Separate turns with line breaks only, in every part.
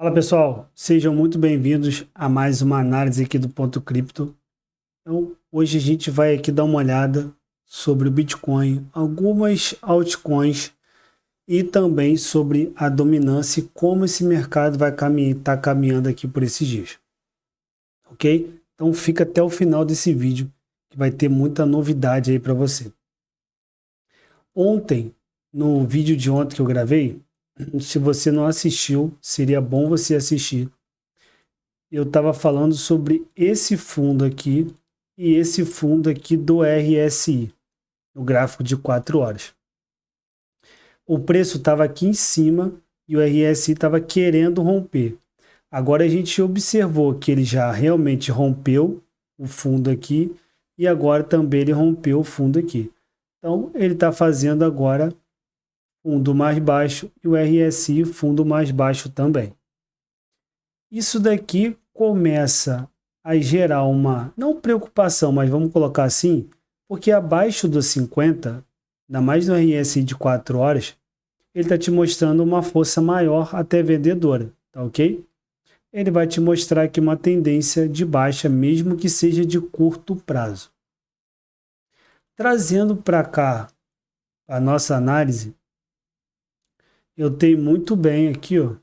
Fala pessoal, sejam muito bem-vindos a mais uma análise aqui do Ponto Cripto. Então, hoje a gente vai aqui dar uma olhada sobre o Bitcoin, algumas altcoins e também sobre a dominância e como esse mercado vai tá caminhando aqui por esses dias. Ok? Então fica até o final desse vídeo que vai ter muita novidade aí para você. Ontem, no vídeo de ontem que eu gravei, se você não assistiu, seria bom você assistir. Eu estava falando sobre esse fundo aqui e esse fundo aqui do RSI, no gráfico de 4 horas. O preço estava aqui em cima e o RSI estava querendo romper. Agora a gente observou que ele já realmente rompeu o fundo aqui e agora também ele rompeu o fundo aqui. Então ele está fazendo agora fundo mais baixo e o RSI fundo mais baixo também. Isso daqui começa a gerar uma, não preocupação, mas vamos colocar assim, porque abaixo dos 50, ainda mais no RSI de 4 horas, ele está te mostrando uma força maior até vendedora, tá ok? Ele vai te mostrar aqui uma tendência de baixa, mesmo que seja de curto prazo. Trazendo para cá a nossa análise, eu tenho muito bem aqui, ó,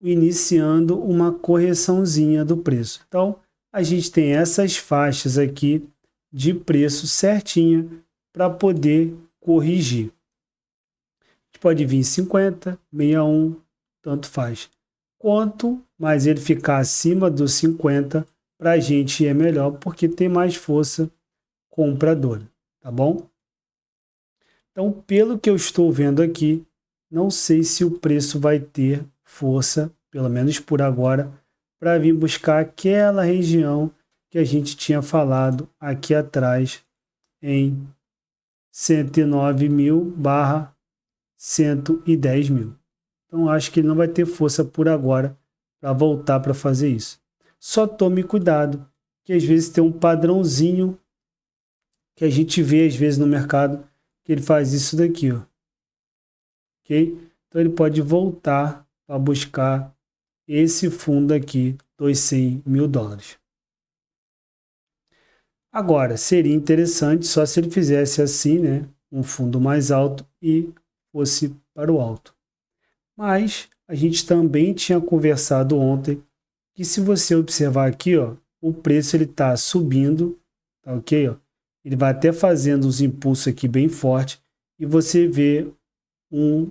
iniciando uma correçãozinha do preço. Então, a gente tem essas faixas aqui de preço certinha para poder corrigir. A gente pode vir 50, 61, tanto faz. Quanto mais ele ficar acima dos 50, para a gente é melhor, porque tem mais força compradora, tá bom? Então, pelo que eu estou vendo aqui, não sei se o preço vai ter força, pelo menos por agora, para vir buscar aquela região que a gente tinha falado aqui atrás em 109 mil barra 110 mil. Então acho que ele não vai ter força por agora para voltar para fazer isso. Só tome cuidado, que às vezes tem um padrãozinho que a gente vê às vezes no mercado que ele faz isso daqui, ó. Ok? Então ele pode voltar para buscar esse fundo aqui dos 100 mil dólares. Agora, seria interessante só se ele fizesse assim, né? Um fundo mais alto e fosse para o alto. Mas a gente também tinha conversado ontem que se você observar aqui, ó, o preço ele está subindo, tá ok? Ó? Ele vai até fazendo os impulsos aqui bem forte e você vê um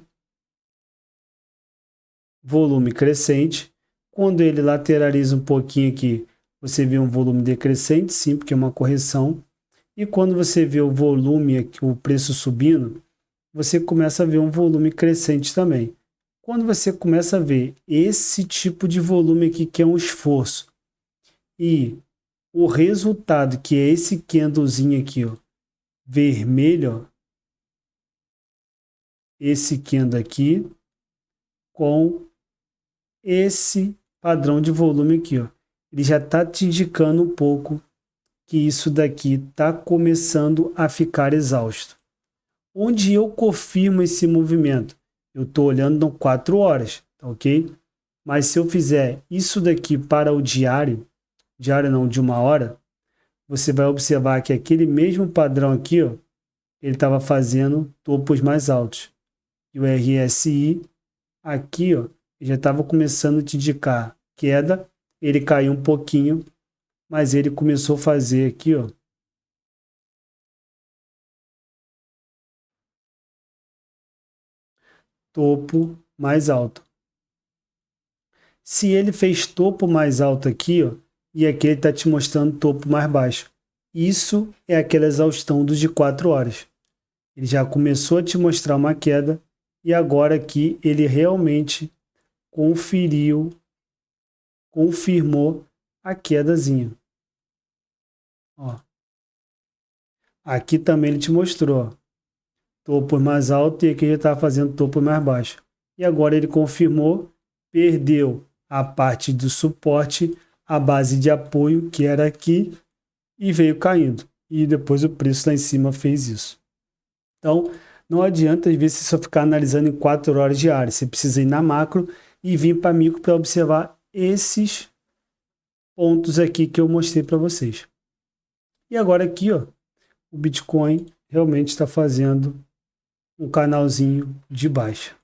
volume crescente. Quando ele lateraliza um pouquinho aqui, você vê um volume decrescente, sim, porque é uma correção. E quando você vê o volume aqui, o preço subindo, você começa a ver um volume crescente também. Quando você começa a ver esse tipo de volume aqui, que é um esforço, e o resultado, que é esse candlezinho aqui, ó, vermelho, ó, esse candle aqui, com esse padrão de volume aqui, ó. Ele já está te indicando um pouco que isso daqui está começando a ficar exausto. Onde eu confirmo esse movimento? Eu estou olhando no 4 horas, tá ok? Mas se eu fizer isso daqui para o diário não, de 1 hora, você vai observar que aquele mesmo padrão aqui, ó, ele estava fazendo topos mais altos. E o RSI aqui, ó, já estava começando a te indicar queda, ele caiu um pouquinho, mas ele começou a fazer aqui, ó, topo mais alto. Se ele fez topo mais alto aqui, ó, e aqui ele está te mostrando topo mais baixo, isso é aquela exaustão dos de 4 horas. Ele já começou a te mostrar uma queda e agora aqui ele realmente confirmou a quedazinha. Ó. Aqui também ele te mostrou, ó, topo mais alto e aqui ele está fazendo topo mais baixo. E agora ele confirmou, perdeu a parte do suporte, a base de apoio que era aqui e veio caindo. E depois o preço lá em cima fez isso. Então, Não adianta, às vezes, você só ficar analisando em 4 horas diárias. Você precisa ir na macro e vir para micro para observar esses pontos aqui que eu mostrei para vocês. E agora aqui, ó, o Bitcoin realmente está fazendo um canalzinho de baixa.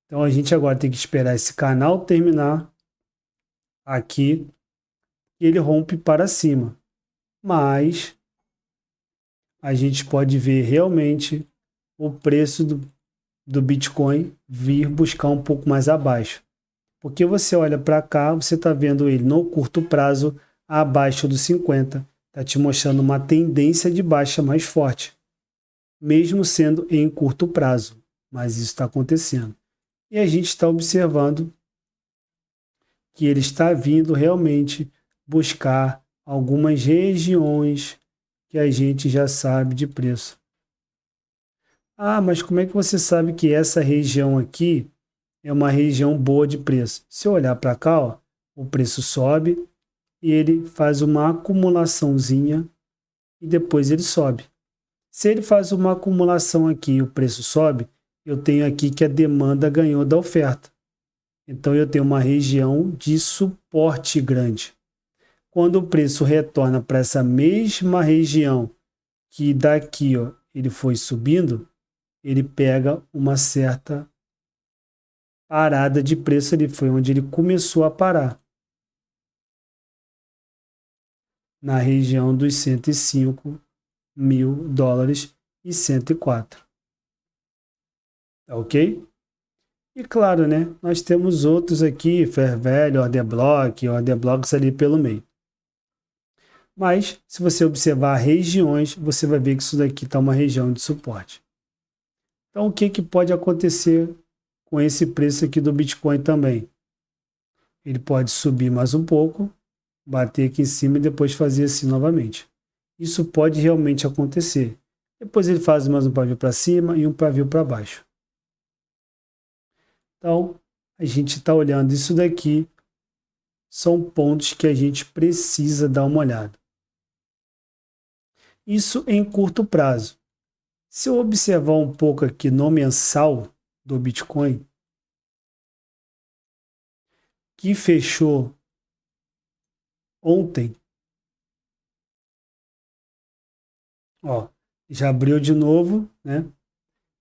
Então a gente agora tem que esperar esse canal terminar aqui e ele rompe para cima. Mas a gente pode ver realmente o preço do Bitcoin vir buscar um pouco mais abaixo. Porque você olha para cá, você está vendo ele no curto prazo abaixo dos 50. Está te mostrando uma tendência de baixa mais forte, mesmo sendo em curto prazo. Mas isso está acontecendo. E a gente está observando que ele está vindo realmente buscar algumas regiões que a gente já sabe de preço. Ah, mas como é que você sabe que essa região aqui é uma região boa de preço? Se eu olhar para cá, ó, o preço sobe e ele faz uma acumulaçãozinha e depois ele sobe. Se ele faz uma acumulação aqui e o preço sobe, eu tenho aqui que a demanda ganhou da oferta. Então eu tenho uma região de suporte grande. Quando o preço retorna para essa mesma região que daqui, ó, ele foi subindo, ele pega uma certa parada de preço ali, foi onde ele começou a parar. Na região dos 105 mil dólares e 104. Tá ok? E claro, né? Nós temos outros aqui, Fair Value, Order Blocks ali pelo meio. Mas, se você observar regiões, você vai ver que isso daqui está uma região de suporte. Então, o que pode acontecer com esse preço aqui do Bitcoin também? Ele pode subir mais um pouco, bater aqui em cima e depois fazer assim novamente. Isso pode realmente acontecer. Depois ele faz mais um pavio para cima e um pavio para baixo. Então, a gente está olhando isso daqui, são pontos que a gente precisa dar uma olhada. Isso em curto prazo. Se eu observar um pouco aqui no mensal do Bitcoin, que fechou ontem, ó, já abriu de novo, né?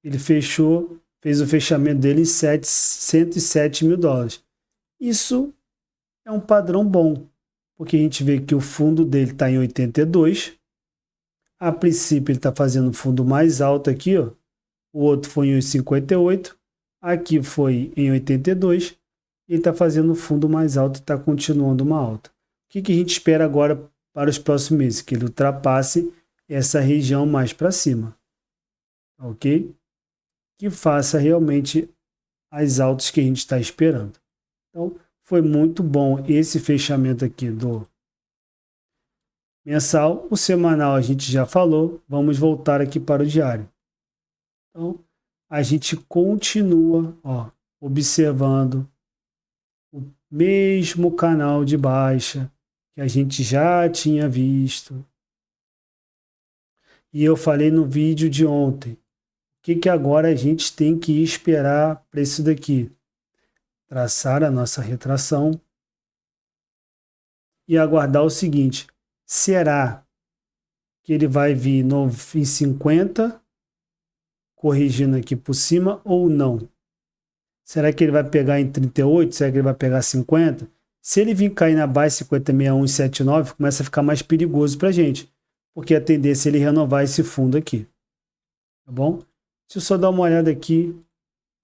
Ele fechou, fez o fechamento dele em 107 mil dólares. Isso é um padrão bom, porque a gente vê que o fundo dele está em 82. A princípio ele está fazendo fundo mais alto aqui, ó. O outro foi em 58. Aqui foi em 82. Ele está fazendo fundo mais alto e está continuando uma alta. O que a gente espera agora para os próximos meses? Que ele ultrapasse essa região mais para cima. Ok? Que faça realmente as altas que a gente está esperando. Então, foi muito bom esse fechamento aqui do mensal. O semanal a gente já falou. Vamos voltar aqui para o diário. Então, a gente continua, ó, observando o mesmo canal de baixa que a gente já tinha visto. E eu falei no vídeo de ontem. O que agora a gente tem que esperar para isso daqui? Traçar a nossa retração e aguardar o seguinte: será que ele vai vir em 50, corrigindo aqui por cima, ou não? Será que ele vai pegar em 38? Será que ele vai pegar 50? Se ele vir cair na base 506179, começa a ficar mais perigoso para a gente, porque a tendência é ele renovar esse fundo aqui. Tá bom? Deixa eu só dar uma olhada aqui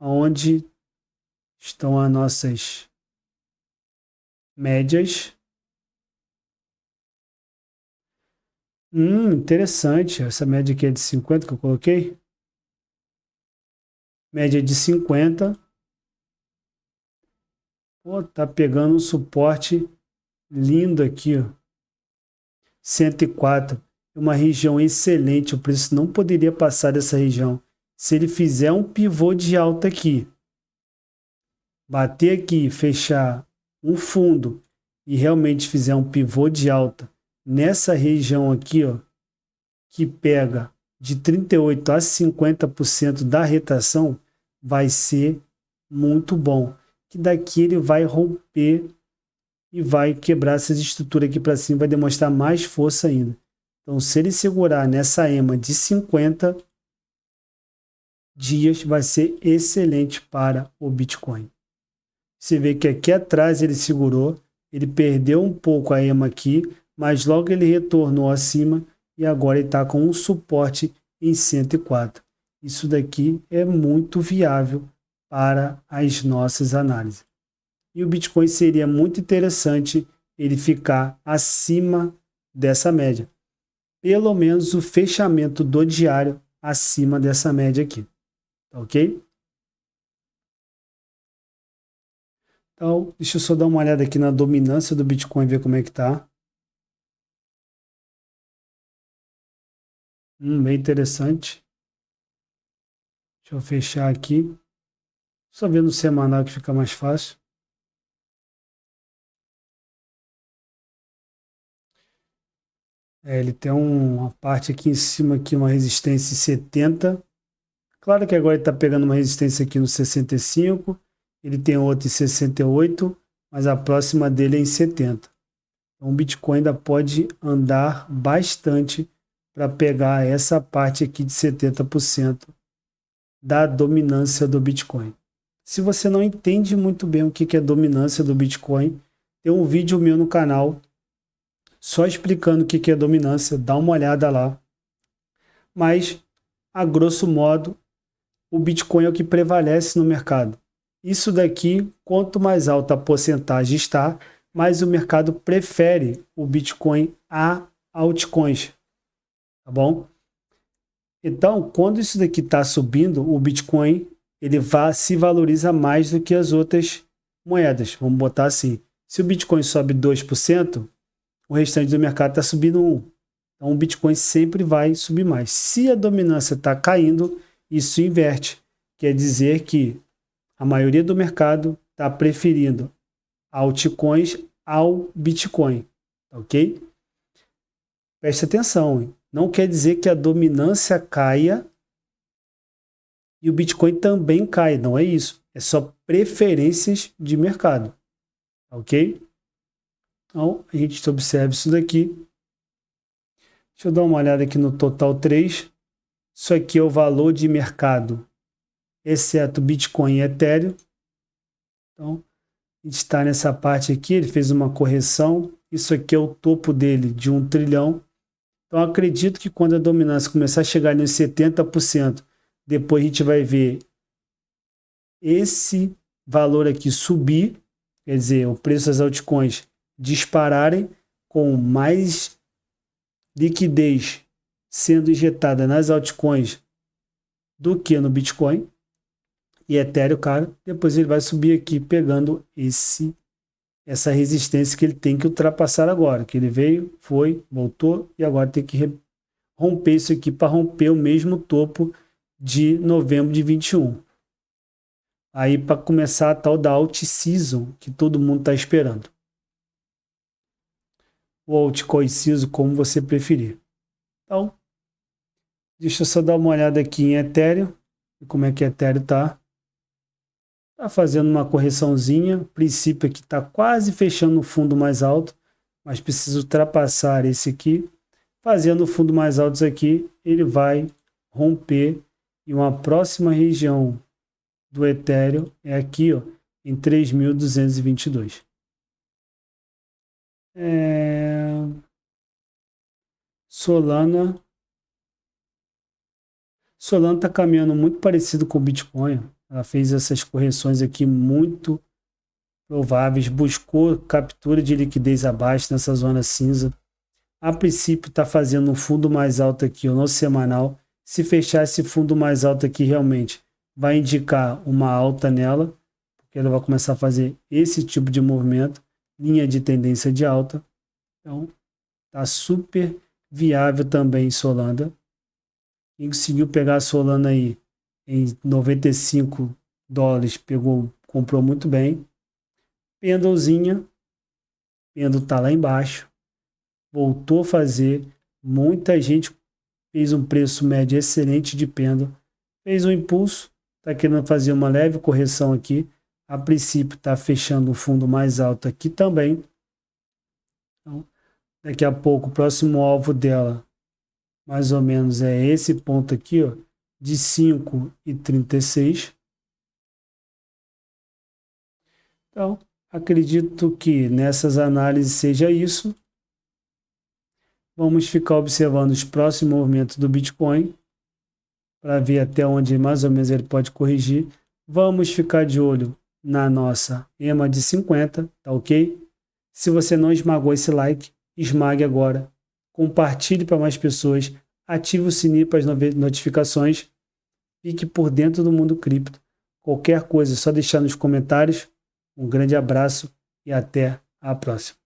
onde estão as nossas médias. Interessante. Essa média aqui é de 50 que eu coloquei. Média de 50. Pô, tá pegando um suporte lindo aqui, ó. 104. Uma região excelente. O preço não poderia passar dessa região. Se ele fizer um pivô de alta aqui, bater aqui, fechar um fundo e realmente fizer um pivô de alta nessa região aqui, ó, que pega de 38% a 50% da retração, vai ser muito bom. Que daqui ele vai romper e vai quebrar essas estruturas aqui para cima, vai demonstrar mais força ainda. Então, se ele segurar nessa EMA de 50 dias, vai ser excelente para o Bitcoin. Você vê que aqui atrás ele segurou, ele perdeu um pouco a EMA aqui, mas logo ele retornou acima e agora ele está com um suporte em 104. Isso daqui é muito viável para as nossas análises. E o Bitcoin seria muito interessante ele ficar acima dessa média. Pelo menos o fechamento do diário acima dessa média aqui. Ok? Então, deixa eu só dar uma olhada aqui na dominância do Bitcoin, ver como é que tá. Bem interessante. Deixa eu fechar aqui. Só ver no semanal que fica mais fácil. Ele tem uma parte aqui em cima, aqui, uma resistência em 70. Claro que agora ele está pegando uma resistência aqui no 65. Ele tem outra em 68, mas a próxima dele é em 70. Então o Bitcoin ainda pode andar bastante para pegar essa parte aqui de 70% da dominância do Bitcoin. Se você não entende muito bem o que é dominância do Bitcoin, tem um vídeo meu no canal só explicando o que é dominância, dá uma olhada lá. Mas, a grosso modo, o Bitcoin é o que prevalece no mercado. Isso daqui, quanto mais alta a porcentagem está, mais o mercado prefere o Bitcoin a altcoins. Tá bom? Então, quando isso daqui está subindo, o Bitcoin ele se valoriza mais do que as outras moedas. Vamos botar assim. Se o Bitcoin sobe 2%, o restante do mercado está subindo 1%. Então, o Bitcoin sempre vai subir mais. Se a dominância está caindo, isso inverte. Quer dizer que a maioria do mercado está preferindo altcoins ao Bitcoin. Ok? Preste atenção. Hein? Não quer dizer que a dominância caia e o Bitcoin também cai. Não é isso. É só preferências de mercado. Ok? Então, a gente observa isso daqui. Deixa eu dar uma olhada aqui no total 3. Isso aqui é o valor de mercado, exceto Bitcoin e Ethereum. Então, a gente está nessa parte aqui, ele fez uma correção. Isso aqui é o topo dele de 1 trilhão. Então, acredito que quando a dominância começar a chegar nos 70%, depois a gente vai ver esse valor aqui subir, quer dizer, o preço das altcoins dispararem com mais liquidez sendo injetada nas altcoins do que no Bitcoin e Ethereum, cara, depois ele vai subir aqui pegando essa resistência que ele tem que ultrapassar agora, que ele veio, foi, voltou e agora tem que romper isso aqui para romper o mesmo topo de novembro de 21. Aí para começar a tal da alt season que todo mundo está esperando. O altcoin season, como você preferir. Então, deixa eu só dar uma olhada aqui em Ethereum, como é que Ethereum está. Está fazendo uma correçãozinha, o princípio aqui está quase fechando o fundo mais alto, mas precisa ultrapassar esse aqui. Fazendo o fundo mais alto aqui, ele vai romper e uma próxima região do Ethereum é aqui, ó, em 3.222. Solana está caminhando muito parecido com o Bitcoin. Ela fez essas correções aqui muito prováveis, buscou captura de liquidez abaixo nessa zona cinza. A princípio está fazendo um fundo mais alto aqui no semanal. Se fechar esse fundo mais alto aqui, realmente vai indicar uma alta nela, porque ela vai começar a fazer esse tipo de movimento, linha de tendência de alta. Então, está super viável também Solana. Quem conseguiu pegar a Solana aí em $95, comprou muito bem. Pendlezinha, Pendle está lá embaixo, voltou a fazer, muita gente fez um preço médio excelente de pêndulo, fez um impulso, está querendo fazer uma leve correção aqui, a princípio está fechando um fundo mais alto aqui também. Então, daqui a pouco o próximo alvo dela, mais ou menos, é esse ponto aqui, ó, de 5,36. Então, acredito que nessas análises seja isso. Vamos ficar observando os próximos movimentos do Bitcoin para ver até onde mais ou menos ele pode corrigir. Vamos ficar de olho na nossa EMA de 50, tá ok? Se você não esmagou esse like, esmague agora. Compartilhe para mais pessoas. Ative o sininho para as notificações. Fique por dentro do mundo cripto. Qualquer coisa é só deixar nos comentários. Um grande abraço e até a próxima.